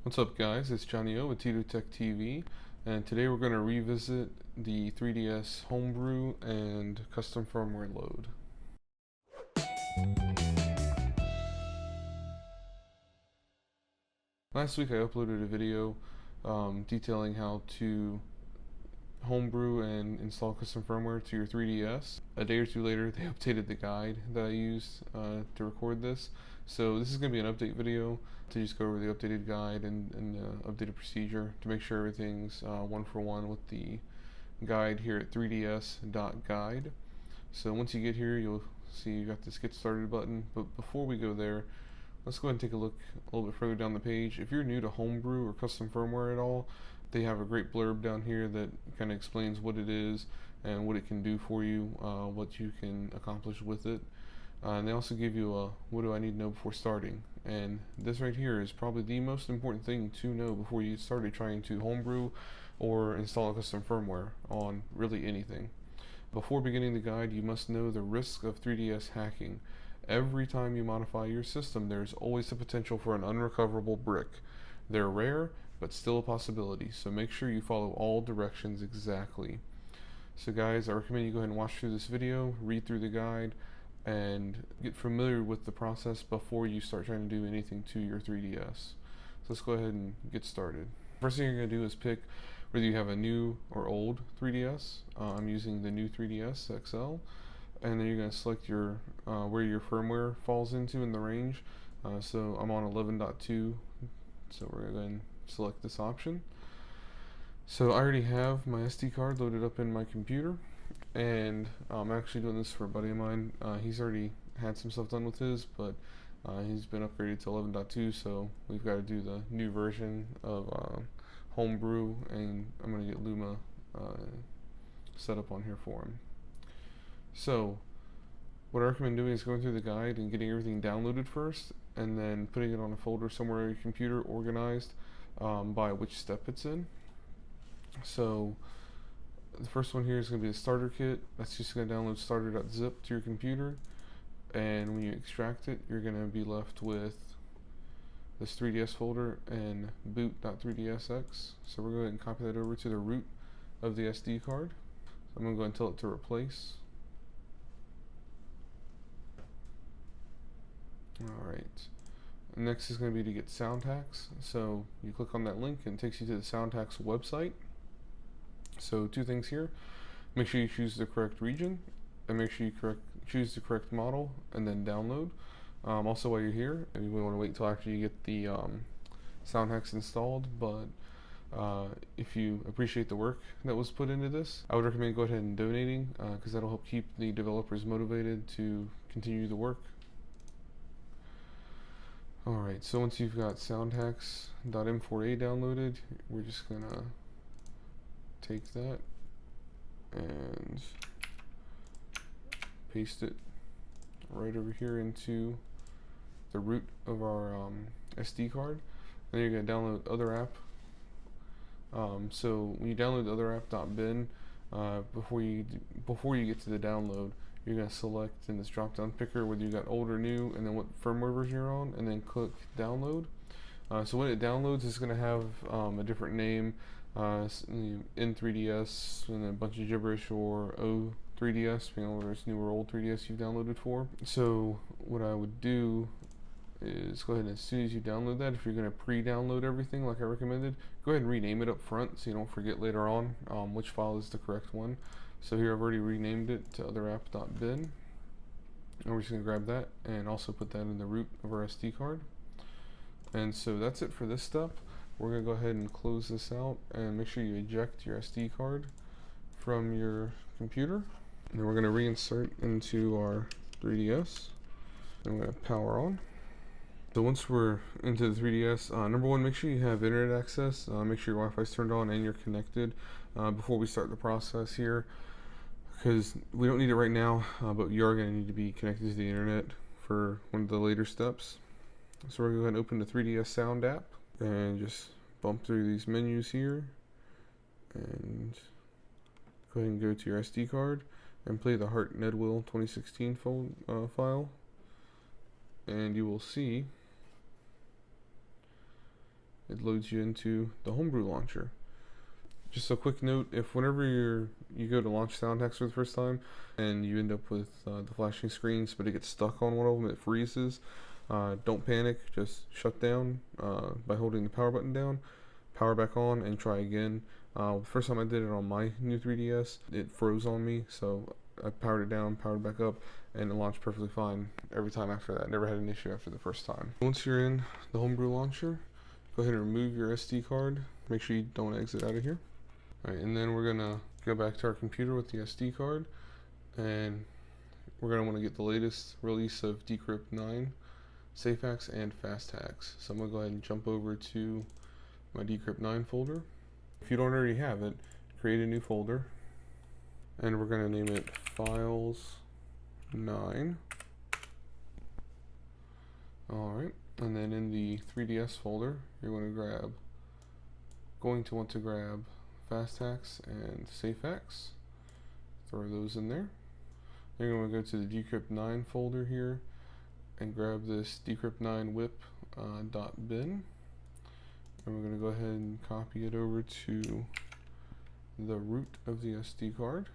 What's up guys, it's Johnnie O with Tito Tech TV, and today we're going to revisit the 3DS Homebrew and custom firmware load. Last week I uploaded a video detailing how to homebrew and install custom firmware to your 3DS. A day or two later they updated the guide that I used to record this. So this is going to be an update video to just go over the updated guide and the updated procedure to make sure everything's one for one with the guide here at 3ds.guide. So once you get here, you'll see you got this get started button, but before we go there, let's go ahead and take a look a little bit further down the page. If you're new to homebrew or custom firmware at all, they have a great blurb down here that kind of explains what it is and what it can do for you, what you can accomplish with it. And they also give you a what do I need to know before starting. And this right here is probably the most important thing to know before you get started trying to homebrew or install a custom firmware on really anything. Before beginning the guide, you must know the risk of 3DS hacking. Every time you modify your system, there's always the potential for an unrecoverable brick. They're rare, but still a possibility, so make sure you follow all directions exactly. So guys, I recommend you go ahead and watch through this video, read through the guide, and get familiar with the process before you start trying to do anything to your 3DS. So let's go ahead and get started. First thing you're going to do is pick whether you have a new or old 3DS. I'm using the new 3DS XL. And then you're going to select your where your firmware falls into in the range. So I'm on 11.2, so we're going to go ahead and select this option. So I already have my SD card loaded up in my computer, and I'm actually doing this for a buddy of mine. He's already had some stuff done with his, but he's been upgraded to 11.2, so we've got to do the new version of Homebrew, and I'm going to get Luma set up on here for him. So what I recommend doing is going through the guide and getting everything downloaded first, and then putting it on a folder somewhere on your computer organized by which step it's in. So the first one here is going to be the starter kit. That's just going to download starter.zip to your computer, and when you extract it, you're going to be left with this 3DS folder and boot.3dsx. So we're going to go ahead and copy that over to the root of the SD card. So I'm going to go ahead and tell it to replace. Alright, next is going to be to get SoundHax. So you click on that link and it takes you to the SoundHax website. So two things here: make sure you choose the correct region, and make sure you choose the correct model, and then download. Also, while you're here, you may want to wait until after you get the SoundHax installed, but if you appreciate the work that was put into this, I would recommend go ahead and donating, because that'll help keep the developers motivated to continue the work. Alright, so once you've got SoundHax.m4a downloaded, we're just gonna take that and paste it right over here into the root of our SD card. Then you're going to download other app. So when you download the other app.bin, before you get to the download, you're going to select in this drop down picker whether you got old or new, and then what firmware version you're on, and then click download. So when it downloads, it's going to have a different name, N3DS, and a bunch of gibberish, or O3DS, depending on whether it's new or old 3DS you've downloaded for. So what I would do is go ahead and as soon as you download that, if you're going to pre-download everything like I recommended, go ahead and rename it up front so you don't forget later on which file is the correct one. So here I've already renamed it to otherapp.bin, and we're just going to grab that and also put that in the root of our SD card. And so that's it for this step. We're going to go ahead and close this out and make sure you eject your SD card from your computer. And then we're going to reinsert into our 3DS, and we're going to power on. So once we're into the 3DS, number one, make sure you have internet access. Make sure your Wi-Fi is turned on and you're connected before we start the process here, because we don't need it right now, but you are going to need to be connected to the internet for one of the later steps. So we're going to go ahead and open the 3DS Sound app and just bump through these menus here and go ahead and go to your SD card and play the Heart Nedwill 2016 file, and you will see it loads you into the Homebrew launcher. Just a quick note, if whenever you go to launch SoundHax for the first time and you end up with the flashing screens but it gets stuck on one of them, it freezes, don't panic, just shut down by holding the power button down, power back on, and try again. The first time I did it on my new 3DS, it froze on me, so I powered it down, powered it back up, and it launched perfectly fine every time after that. Never had an issue after the first time. Once you're in the Homebrew launcher, go ahead and remove your SD card. Make sure you don't exit out of here. Alright, and then we're gonna go back to our computer with the SD card, and we're gonna want to get the latest release of Decrypt 9, SafeHax, and FastHax. So I'm gonna go ahead and jump over to my Decrypt 9 folder. If you don't already have it, create a new folder, and we're gonna name it Files 9. Alright, and then in the 3DS folder, you're going to want to grab FastHax and SafeHax. Throw those in there. Then you're going to go to the Decrypt 9 folder here and grab this Decrypt 9 whip .bin. And we're going to go ahead and copy it over to the root of the SD card.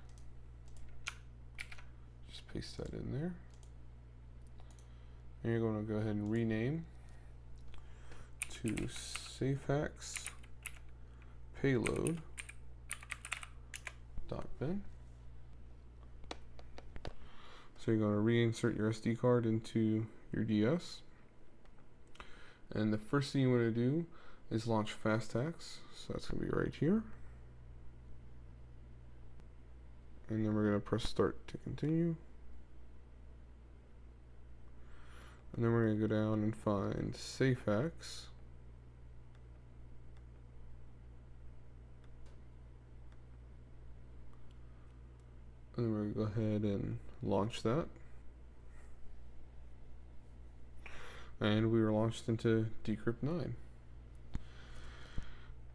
Just paste that in there. And you're going to go ahead and rename to SafeHax payload.bin. So you're going to reinsert your SD card into your DS. And the first thing you want to do is launch FastHax. So that's going to be right here. And then we're going to press start to continue. And then we're going to go down and find SafeHax. And then we're going to go ahead and launch that. And we were launched into Decrypt 9.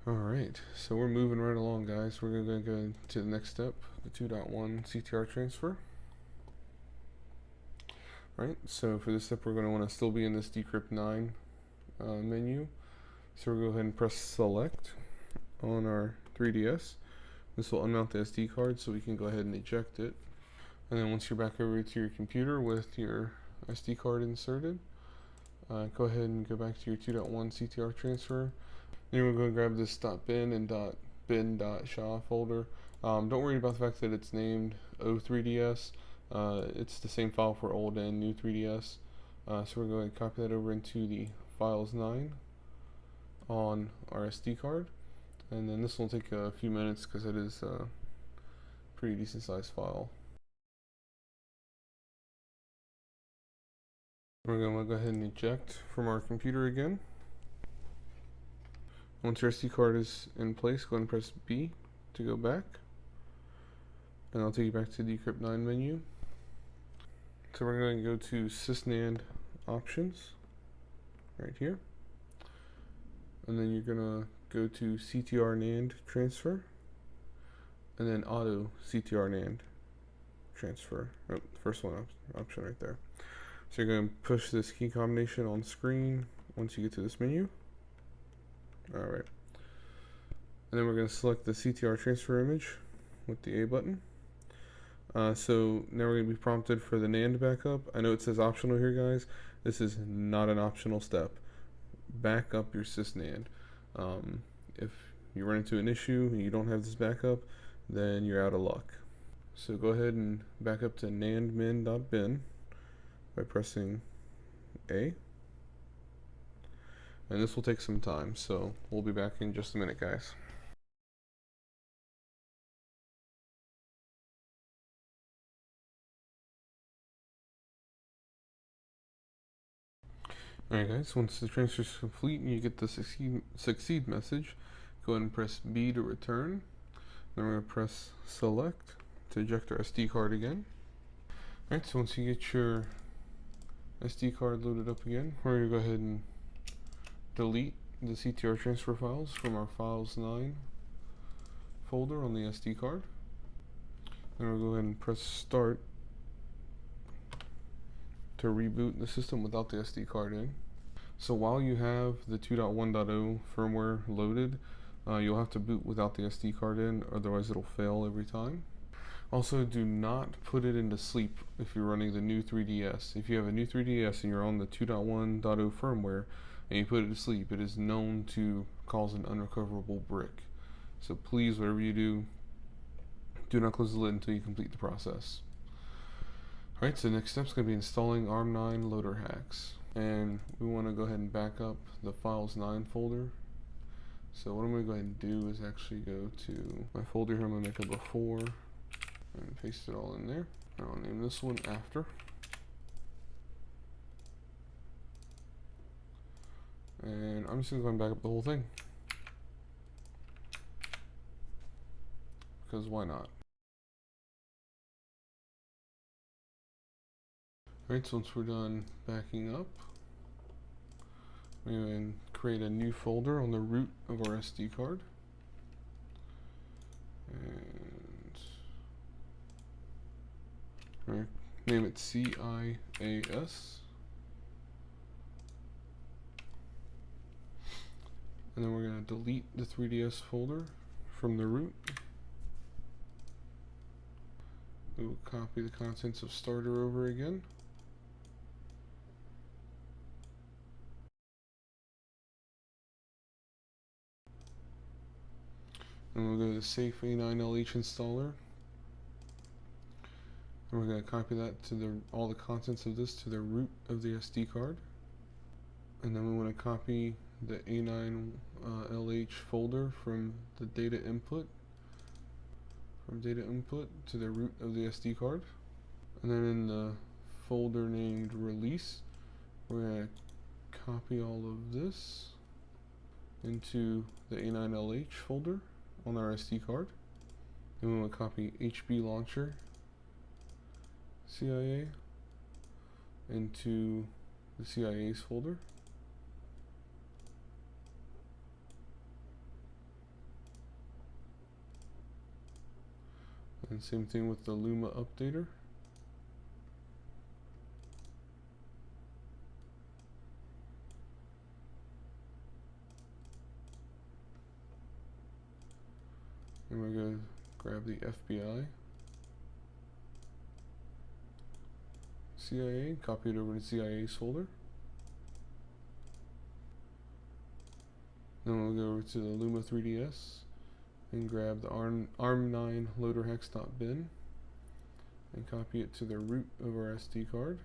Alright, so we're moving right along, guys. We're going to go to the next step, the 2.1 CTR transfer. Right, so for this step we're going to want to still be in this Decrypt 9 menu. So we'll go ahead and press select on our 3DS. This will unmount the SD card so we can go ahead and eject it. And then once you're back over to your computer with your SD card inserted, go ahead and go back to your 2.1 CTR transfer. Then we're going to grab this .bin and .bin.sha folder. Don't worry about the fact that it's named O3DS. It's the same file for old and new 3DS. So we're going to copy that over into the Files 9 on our SD card. And then this will take a few minutes because it is a pretty decent sized file. We're going to go ahead and eject from our computer again. Once your SD card is in place, go ahead and press B to go back. And I'll take you back to the Decrypt 9 menu. So we're going to go to sysnand options right here. And then you're going to go to CTR NAND transfer. And then auto CTR NAND transfer. Oh, the first one option right there. So you're going to push this key combination on screen once you get to this menu. Alright. And then we're going to select the CTR transfer image with the A button. So now we're going to be prompted for the NAND backup. I know it says optional here, guys. This is not an optional step. Back up your sysnand. If you run into an issue and you don't have this backup, then you're out of luck. So go ahead and back up to nandmin.bin by pressing A. And this will take some time, so we'll be back in just a minute, guys. Alright guys, once the transfer is complete and you get the succeed message, go ahead and press B to return. Then we're going to press select to eject our SD card again. Alright, so once you get your SD card loaded up again, we're going to go ahead and delete the CTR transfer files from our Files 9 folder on the SD card. Then we'll go ahead and press start to reboot the system without the SD card in. So while you have the 2.1.0 firmware loaded, you'll have to boot without the SD card in, otherwise it'll fail every time. Also, do not put it into sleep if you're running the new 3DS. If you have a new 3DS and you're on the 2.1.0 firmware and you put it to sleep, it is known to cause an unrecoverable brick. So please, whatever you do not close the lid until you complete the process. Alright, so the next step is going to be installing ARM9 loader hacks. And we want to go ahead and back up the files9 folder. So what I'm going to go ahead and do is actually go to my folder here. I'm going to make up a 4 and paste it all in there. I'll name this one after. And I'm just going to go and back up the whole thing, because why not? Alright, so once we're done backing up, we're going to create a new folder on the root of our SD card. And we're going to name it CIAS. And then we're going to delete the 3DS folder from the root. We will copy the contents of starter over again. And we'll go to the safe A9LH installer. And we're going to copy that to all the contents of this to the root of the SD card. And then we want to copy the A9LH folder from the data input to the root of the SD card. And then in the folder named release, we're going to copy all of this into the A9LH folder on our SD card. And we want to copy HB launcher CIA into the CIA's folder. And same thing with the Luma updater. And we're going to grab the FBI CIA, copy it over to CIA's folder. Then we'll go over to the Luma3DS and grab the ARM9 loaderhex.bin and copy it to the root of our SD card.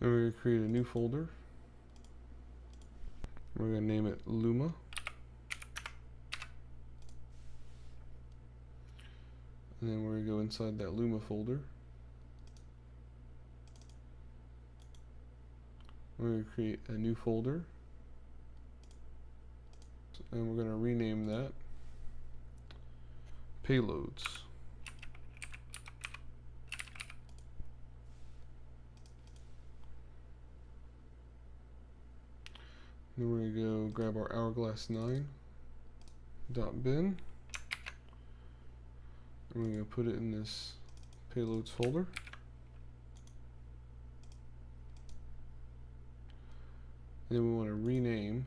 Then we're going to create a new folder. We're going to name it Luma. And then we're going to go inside that Luma folder. We're going to create a new folder. And we're going to rename that Payloads. Then we're going to go grab our hourglass9.bin. And we're going to put it in this payloads folder. And then we want to rename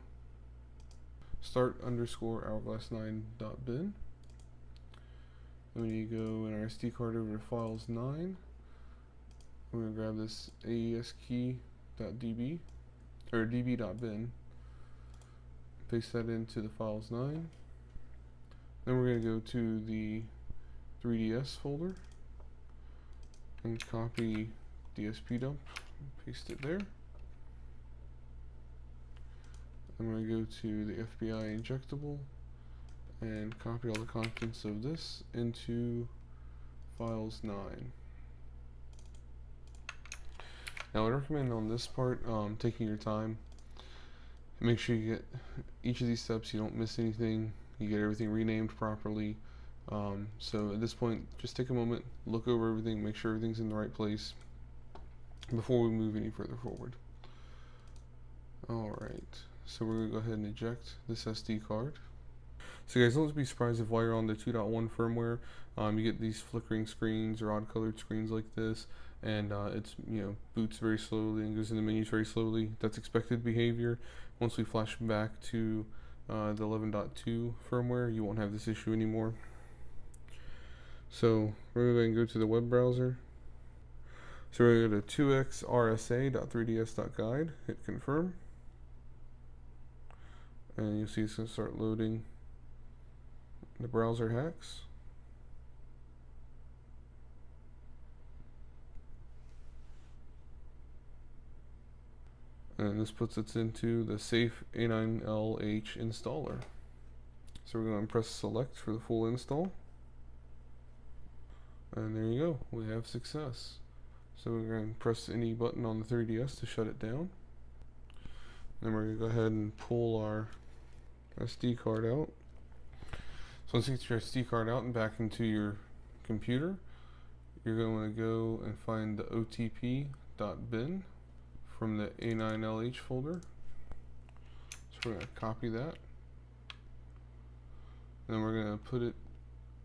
start_hourglass9.bin. And when you go in our SD card over to files9, we're going to grab this aeskey.db or db.bin. Paste that into the files9. Then we're going to go to the 3DS folder and copy DSP dump, paste it there. I'm going to go to the FBI injectable and copy all the contents of this into files9. Now I recommend on this part taking your time. Make sure you get each of these steps, you don't miss anything, you get everything renamed properly. So at this point, just take a moment, look over everything, make sure everything's in the right place before we move any further forward. Alright, so we're going to go ahead and eject this SD card. So guys, don't be surprised if while you're on the 2.1 firmware, you get these flickering screens or odd colored screens like this, and it's, boots very slowly and goes into menus very slowly. That's expected behavior. Once we flash back to the 11.2 firmware, you won't have this issue anymore. So we're going to go to the web browser. So we're going to go to 2xrsa.3ds.guide, hit confirm, and you'll see it's going to start loading the browser hacks. And this puts us into the safe A9LH installer. So we're going to press select for the full install. And there you go, we have success. So we're going to press any button on the 3DS to shut it down. Then we're going to go ahead and pull our SD card out. So once you get your SD card out and back into your computer, you're going to go and find the otp.bin from the A9LH folder. So we're going to copy that. Then we're going to put it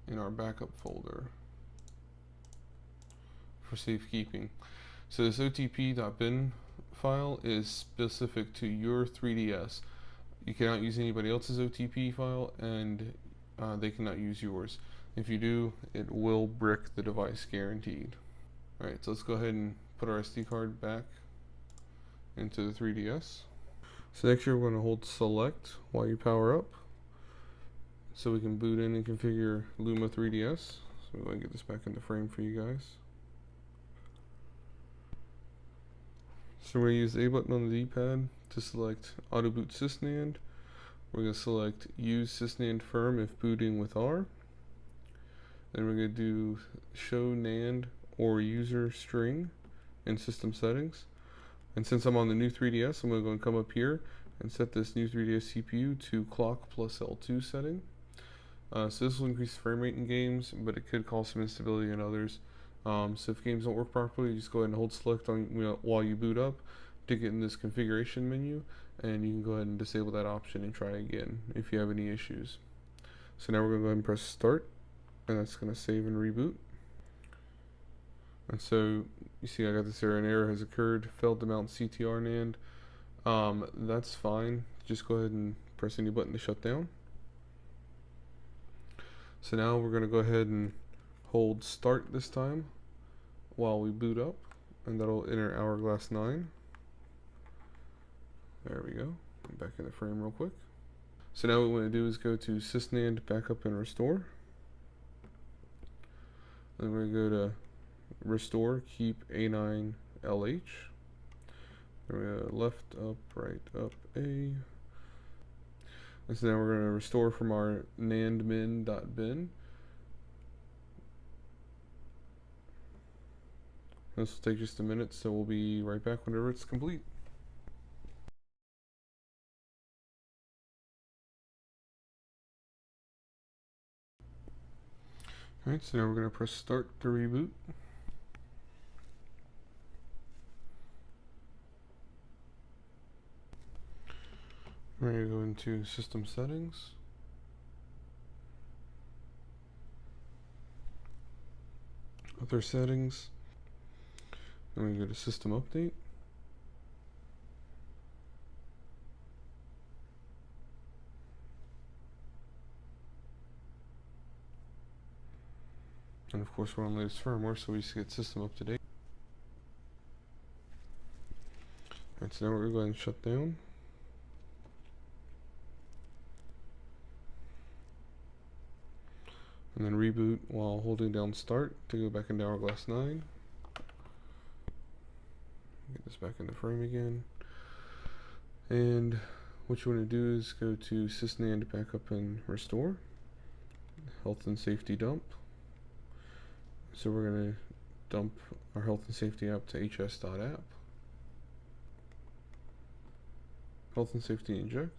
in our backup folder for safekeeping. So this otp.bin file is specific to your 3DS. You cannot use anybody else's OTP file, and they cannot use yours. If you do, it will brick the device, guaranteed. Alright, so let's go ahead and put our SD card back into the 3DS. So next we're going to hold select while you power up, so we can boot in and configure Luma3DS. So we're going to get this back into frame for you guys. So we're going to use the A button on the D-pad to select Auto Boot Sysnand. We're going to select Use Sysnand Firm if booting with R. Then we're going to do Show NAND or User String in System Settings. And since I'm on the new 3DS, I'm going to go and come up here and set this new 3DS CPU to Clock plus L2 setting. So this will increase frame rate in games, but it could cause some instability in others. So if games don't work properly, just go ahead and hold select on while you boot up to get in this configuration menu, and you can go ahead and disable that option and try again if you have any issues. So now we're going to go ahead and press start, and that's going to save and reboot. And so you see I got this error, an error has occurred, failed to mount CTR NAND. That's fine, just go ahead and press any button to shut down. So now we're going to go ahead and hold start this time while we boot up, and that'll enter Hourglass 9. There we go. I'm back in the frame real quick. So now what we want to do is go to sysnand backup and restore. Then we're going to go to restore, keep A9LH. Then we're going to left, up, right, up, A. And so now we're going to restore from our nandmin.bin. This will take just a minute, so we'll be right back whenever it's complete. Alright, so now we're going to press start to reboot. We're going to go into system settings. Other settings. Then we go to system update. And of course we're on the latest firmware, so we just get system up to date. Alright, so now we're going to go ahead and shut down. And then reboot while holding down start to go back into Hourglass 9. Get this back in the frame again. And what you want to do is go to sysnand backup and restore. Health and safety dump. So we're going to dump our health and safety app to hs.app. Health and safety inject.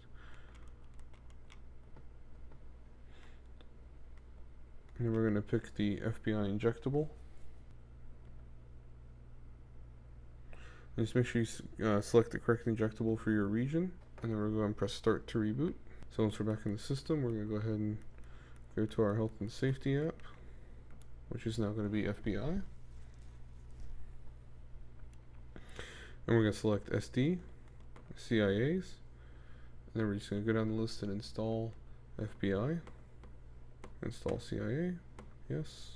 And then we're going to pick the FBI injectable. Just make sure you select the correct injectable for your region, and then we're going to press start to reboot. So once we're back in the system, we're going to go ahead and go to our health and safety app, which is now going to be FBI. And we're going to select SD, CIAs, and then we're just going to go down the list and install FBI, install CIA, yes.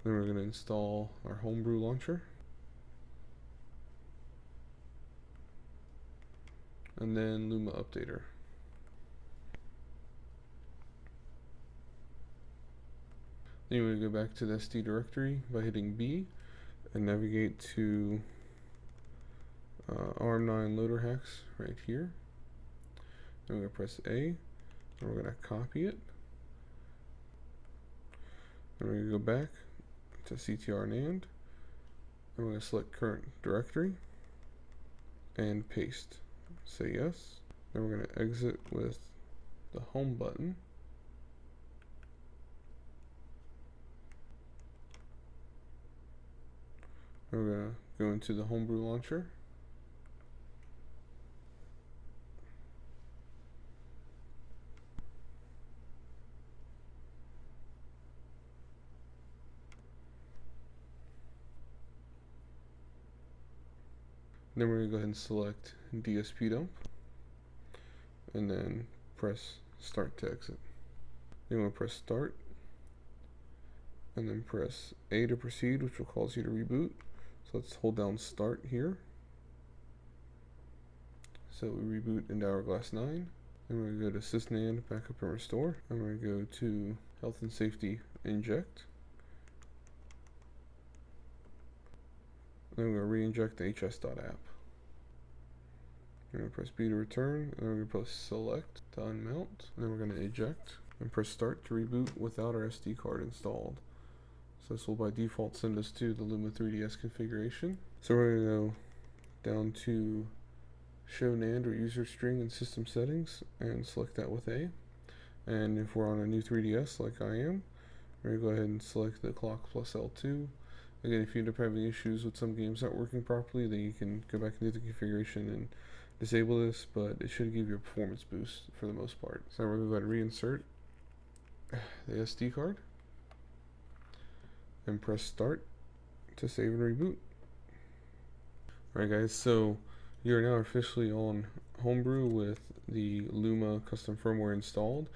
Then we're going to install our Homebrew launcher. And then Luma Updater. Then you want to go back to the SD directory by hitting B and navigate to ARM9 loader hacks right here. Then we're going to press A, and we're going to copy it. Then we're going to go back to CTR-NAND, and we're going to select current directory and paste. Say yes. Then we're going to exit with the home button. We're going to go into the Homebrew launcher. Then we're going to go ahead and select DSP dump and then press start to exit. Then we'll press start and then press A to proceed, which will cause you to reboot. So let's hold down start here. So we reboot into Hourglass 9. Then we're going to go to sysnand backup and restore. And we're going to go to health and safety inject. Then we're going to re-inject the hs.app. We're going to press B to return, and then we're going to press select to unmount, and then we're going to eject and press start to reboot without our SD card installed. So this will by default send us to the Luma3DS configuration. So we're going to go down to show NAND or user string in system settings and select that with A. And if we're on a new 3DS like I am, we're going to go ahead and select the clock plus L2. Again, if you end up having issues with some games not working properly, then you can go back into the configuration and disable this, but it should give you a performance boost for the most part. So we're going to go ahead and reinsert the SD card and press start to save and reboot. Alright guys, so you're now officially on Homebrew with the Luma custom firmware installed.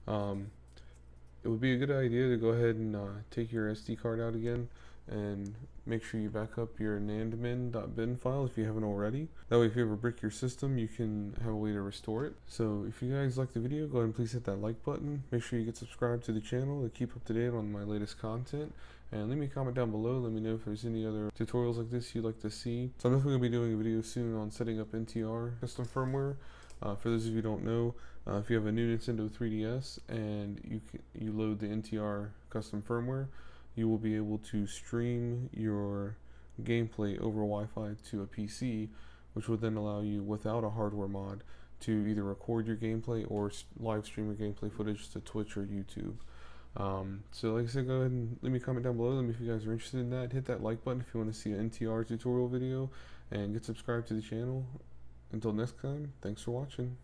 It would be a good idea to go ahead and take your SD card out again and make sure you back up your nandmin.bin file if you haven't already. That way if you ever brick your system, you can have a way to restore it. So if you guys like the video, go ahead and please hit that like button. Make sure you get subscribed to the channel to keep up to date on my latest content. And leave me a comment down below. Let me know if there's any other tutorials like this you'd like to see. So I'm definitely going to be doing a video soon on setting up NTR custom firmware. For those of you who don't know, if you have a new Nintendo 3DS and you load the NTR custom firmware, you will be able to stream your gameplay over Wi-Fi to a PC, which would then allow you, without a hardware mod, to either record your gameplay or live stream your gameplay footage to Twitch or YouTube. So like I said, go ahead and leave me a comment down below. Let me if you guys are interested in that. Hit that like button if you want to see an NTR tutorial video, and get subscribed to the channel. Until next time, thanks for watching.